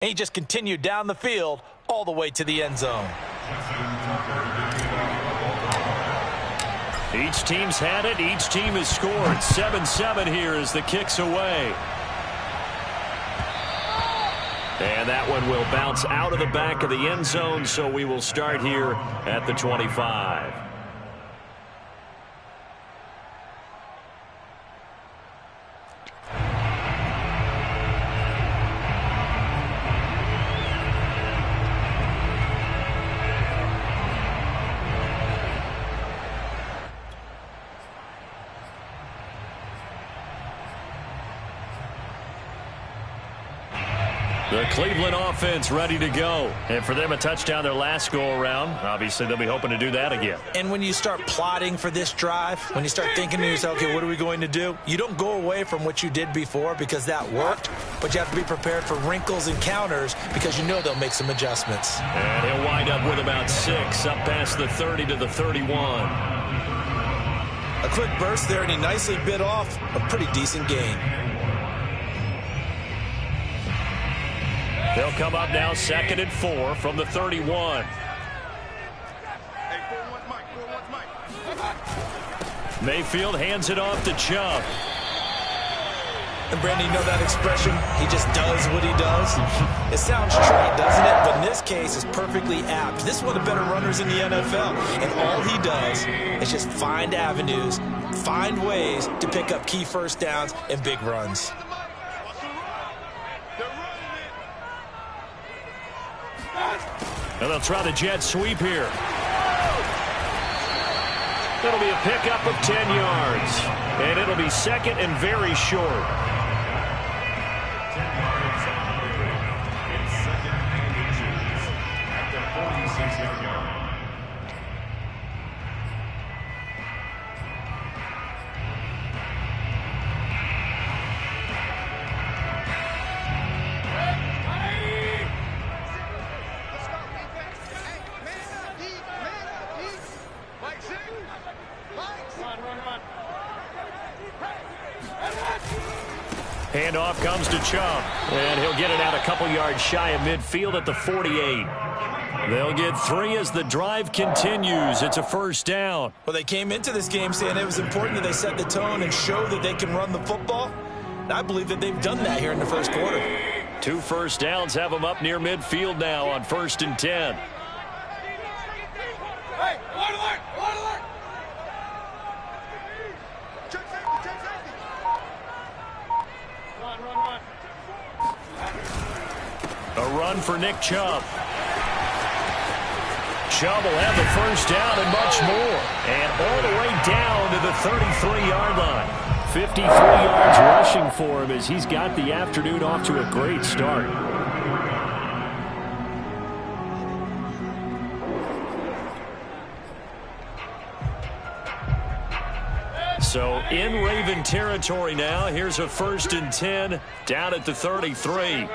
And he just continued down the field all the way to the end zone. Each team's had it. Each team has scored. 7-7 here as the kick's away. And that one will bounce out of the back of the end zone, so we will start here at the 25. The Cleveland offense ready to go. And for them, a touchdown their last go-around. Obviously, they'll be hoping to do that again. And when you start plotting for this drive, when you start thinking to yourself, okay, what are we going to do? You don't go away from what you did before because that worked, but you have to be prepared for wrinkles and counters because you know they'll make some adjustments. And he'll wind up with about 6 up past the 30 to the 31. A quick burst there, and he nicely bit off a pretty decent gain. They'll come up now 2nd and 4 from the 31. Mayfield hands it off to Chubb. And Brandon, you know that expression? He just does what he does. It sounds trite, doesn't it? But in this case, it's perfectly apt. This is one of the better runners in the NFL. And all he does is just find avenues, find ways to pick up key first downs and big runs. And they'll try the jet sweep here. It'll be a pickup of 10 yards. And it'll be 2nd and very short. Handoff comes to Chubb, and he'll get it out a couple yards shy of midfield at the 48. They'll get 3 as the drive continues. It's a first down. Well, they came into this game saying it was important that they set the tone and show that they can run the football. And I believe that they've done that here in the first quarter. 2 first downs have them up near midfield now on 1st and 10. A run for Nick Chubb. Chubb will have the first down and much more. And all the way down to the 33-yard line. 53 yards rushing for him as he's got the afternoon off to a great start. So in Raven territory now. Here's a 1st and 10 down at the 33.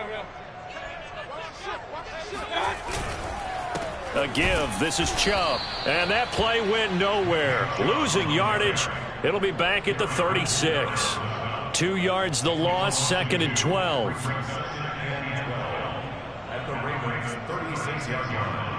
A give. This is Chubb. And that play went nowhere. Losing yardage. It'll be back at the 36. 2 yards the loss. 2nd and 12. At the Ravens' 36-yard line.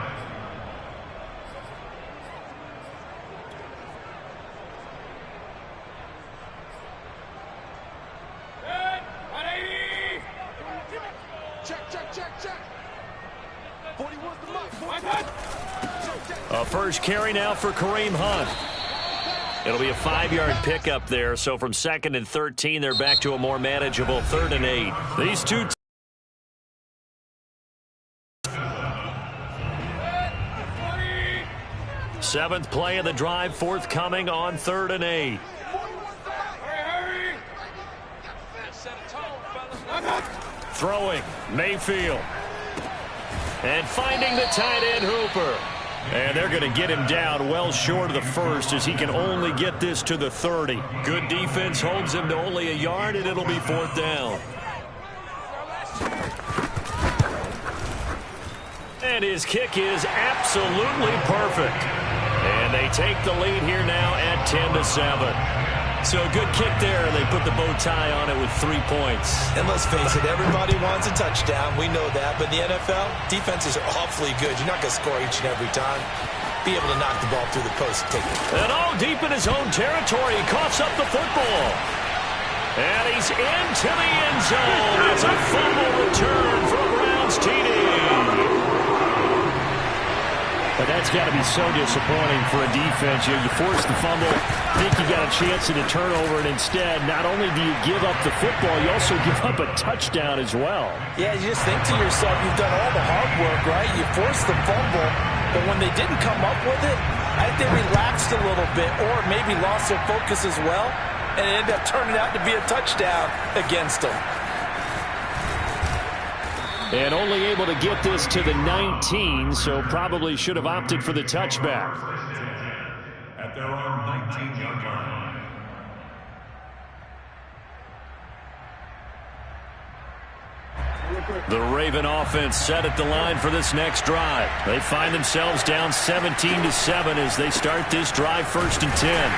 A first carry now for Kareem Hunt. It'll be a 5-yard pickup there. So from 2nd and 13, they're back to a more manageable 3rd and 8. These two. Seventh play of the drive, forthcoming on 3rd and 8. Throwing, Mayfield. And finding the tight end, Hooper. And they're going to get him down well short of the first as he can only get this to the 30. Good defense holds him to only a yard, and it'll be 4th down. And his kick is absolutely perfect. And they take the lead here now at 10-7. So a good kick there. They put the bow tie on it with 3 points. And let's face it, everybody wants a touchdown. We know that. But in the NFL, defenses are awfully good. You're not going to score each and every time. Be able to knock the ball through the post and take it. And all deep in his own territory. He coughs up the football. And he's into the end zone. It's a fumble return for a Browns TD. But that's got to be so disappointing for a defense. You force the fumble, think you got a chance at a turnover, and instead, not only do you give up the football, you also give up a touchdown as well. Yeah, you just think to yourself, you've done all the hard work, right? You forced the fumble, but when they didn't come up with it, I think they relaxed a little bit or maybe lost their focus as well, and it ended up turning out to be a touchdown against them. And only able to get this to the 19, so probably should have opted for the touchback. At their own 19-yard line. The Raven offense set at the line for this next drive. They find themselves down 17-7 as they start this drive 1st and 10.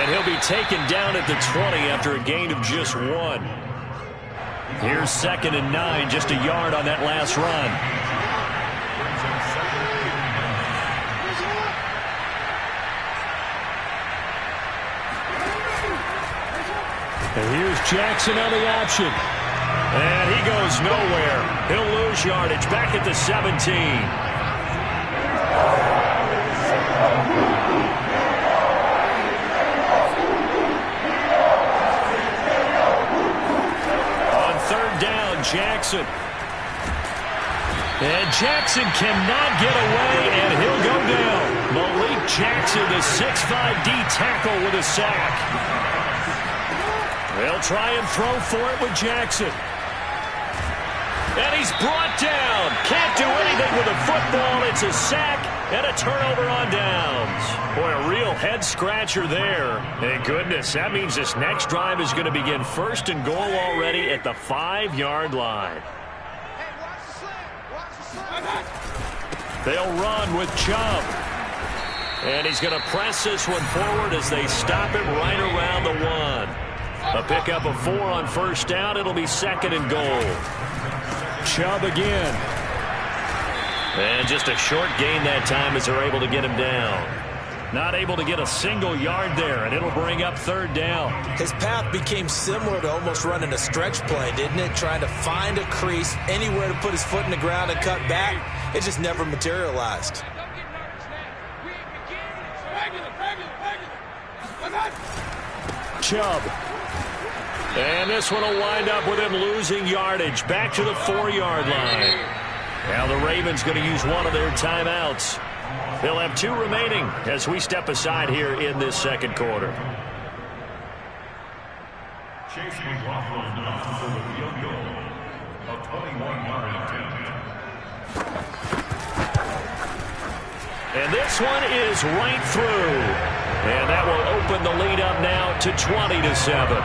And he'll be taken down at the 20 after a gain of just 1. Here's 2nd and 9, just a yard on that last run. And here's Jackson on the option. And he goes nowhere. He'll lose yardage back at the 17. Jackson. And Jackson cannot get away, and he'll go down. Malik Jackson, the 6'5" D tackle with a sack. They'll try and throw for it with Jackson. And he's brought down. Can't do anything with a football. It's a sack and a turnover on downs. Boy, a real head-scratcher there. Thank goodness, that means this next drive is going to begin 1st and goal already at the 5-yard line. They'll run with Chubb. And he's going to press this one forward as they stop it right around the 1. A pickup of 4 on 1st down. It'll be 2nd and goal. Chubb again. And just a short gain that time as they're able to get him down. Not able to get a single yard there, and it'll bring up 3rd down. His path became similar to almost running a stretch play, didn't it? Trying to find a crease, anywhere to put his foot in the ground and cut back. It just never materialized. Chubb. And this one will wind up with him losing yardage back to the 4-yard line. Now the Ravens going to use one of their timeouts. They'll have 2 remaining as we step aside here in this 2nd quarter. Chase McLaughlin for the field goal. A 21-yard attempt. And this one is right through. And that will open the lead up now to 20-7.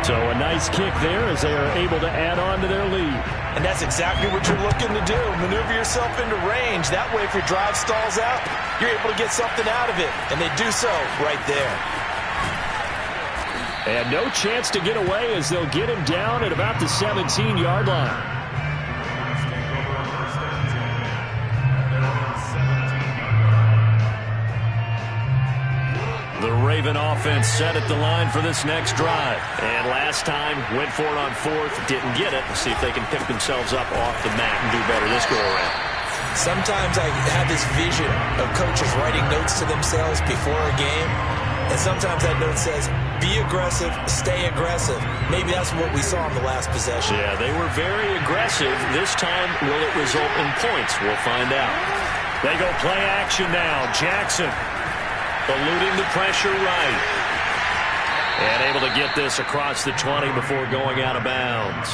So a nice kick there as they are able to add on to their lead. And that's exactly what you're looking to do. Maneuver yourself into range. That way, if your drive stalls out, you're able to get something out of it. And they do so right there. And no chance to get away as they'll get him down at about the 17-yard line. The Raven offense set at the line for this next drive. And last time, went for it on 4th, didn't get it. Let's see if they can pick themselves up off the mat and do better this go-around. Sometimes I have this vision of coaches writing notes to themselves before a game. And sometimes that note says, be aggressive, stay aggressive. Maybe that's what we saw in the last possession. Yeah, they were very aggressive. This time, will it result in points? We'll find out. They go play action now. Jackson eluding the pressure right. And able to get this across the 20 before going out of bounds.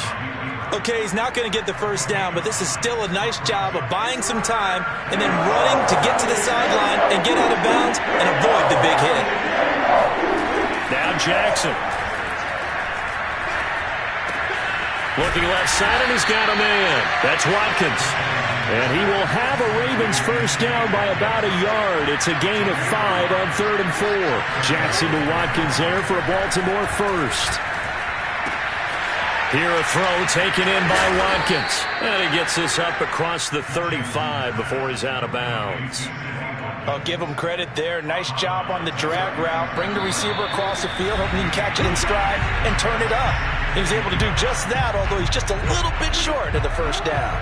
Okay, he's not going to get the 1st down, but this is still a nice job of buying some time and then running to get to the sideline and get out of bounds and avoid the big hit. Now Jackson. Looking left side, and he's got a man. That's Watkins. And he will have a Ravens first down by about a yard. It's a gain of 5 on 3rd and 4. Jackson to Watkins there for a Baltimore first. Here a throw taken in by Watkins. And he gets this up across the 35 before he's out of bounds. I'll give him credit there. Nice job on the drag route. Bring the receiver across the field, hoping he can catch it in stride and turn it up. He was able to do just that, although he's just a little bit short of the first down.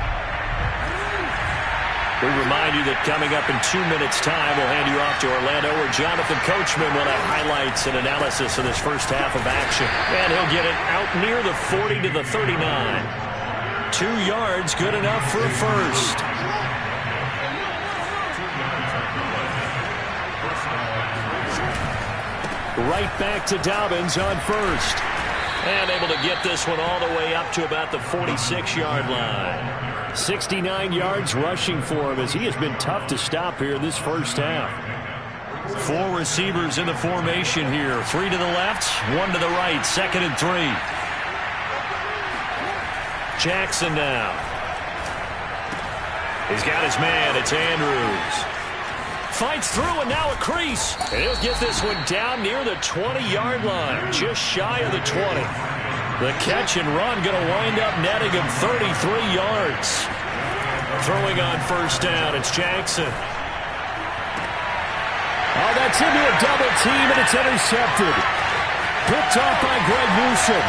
We remind you that coming up in 2 minutes' time, we'll hand you off to Orlando, where Jonathan Coachman will have highlights and analysis of this first half of action. And he'll get it out near the 40 to the 39. 2 yards, good enough for a first. Right back to Dobbins on first. And able to get this one all the way up to about the 46-yard line. 69 yards rushing for him as he has been tough to stop here this first half. 4 receivers in the formation here. 3 to the left, 1 to the right. 2nd and 3. Jackson now. He's got his man. It's Andrews. Fights through and now a crease. And he'll get this one down near the 20-yard line. Just shy of the 20. The catch and run going to wind up netting him 33 yards. Throwing on first down, it's Jackson. Oh, that's into a double team, and it's intercepted. Picked off by Greg Newsome.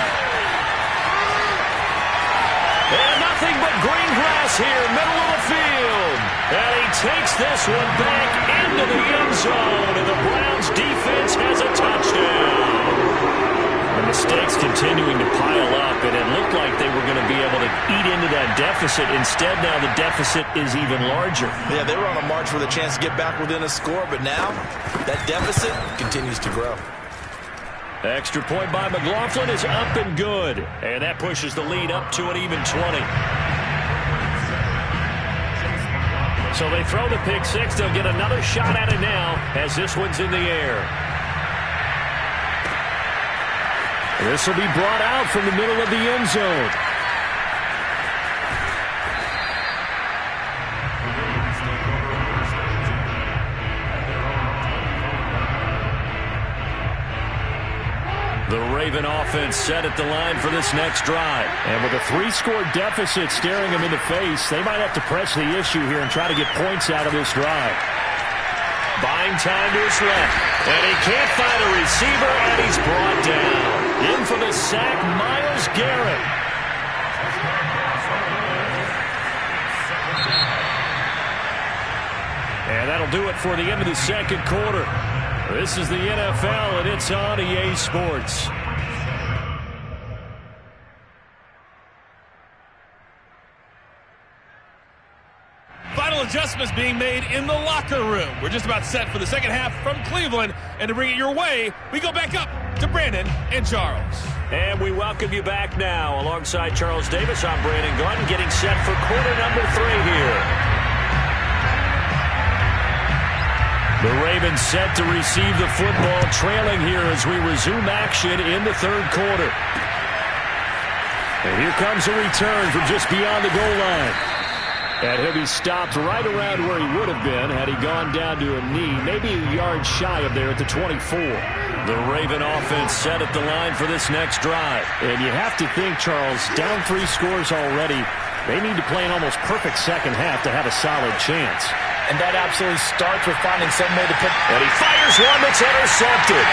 And nothing but green grass here, middle of the field. And he takes this one back into the end zone, and the Browns defense has a touchdown. The mistakes continuing to pile up, and it looked like they were going to be able to eat into that deficit. Instead, now the deficit is even larger. Yeah, they were on a march with a chance to get back within a score, but now that deficit continues to grow. Extra point by McLaughlin is up and good, and that pushes the lead up to an even 20. So they throw the pick six. They'll get another shot at it now as this one's in the air. This will be brought out from the middle of the end zone. The Raven offense set at the line for this next drive. And with a 3-score deficit staring them in the face, they might have to press the issue here and try to get points out of this drive. Buying time to his left. And he can't find a receiver, and he's brought down. In for the sack, Myles Garrett. And that'll do it for the end of the second quarter. This is the NFL, and it's on EA Sports. Final adjustments being made in the locker room. We're just about set for the second half from Cleveland. And to bring it your way, we go back up to Brandon and Charles. And we welcome you back now. Alongside Charles Davis, I'm Brandon Gordon, getting set for quarter number 3 here. The Ravens set to receive the football, trailing here as we resume action in the third quarter. And here comes a return from just beyond the goal line. And he'll be stopped right around where he would have been had he gone down to a knee, maybe a yard shy of there at the 24. The Raven offense set at the line for this next drive. And you have to think, Charles, down 3 scores already, they need to play an almost perfect second half to have a solid chance. And that absolutely starts with finding some way to pick. And he fires one that's intercepted.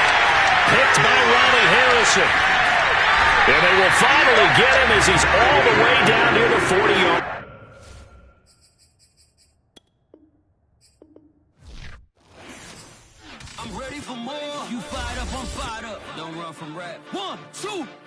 Picked by Ronnie Harrison. And they will finally get him as he's all the way down near the 40-yard. I'm ready for more. You fired up, I'm fired up. Don't run from rap. 1, 2.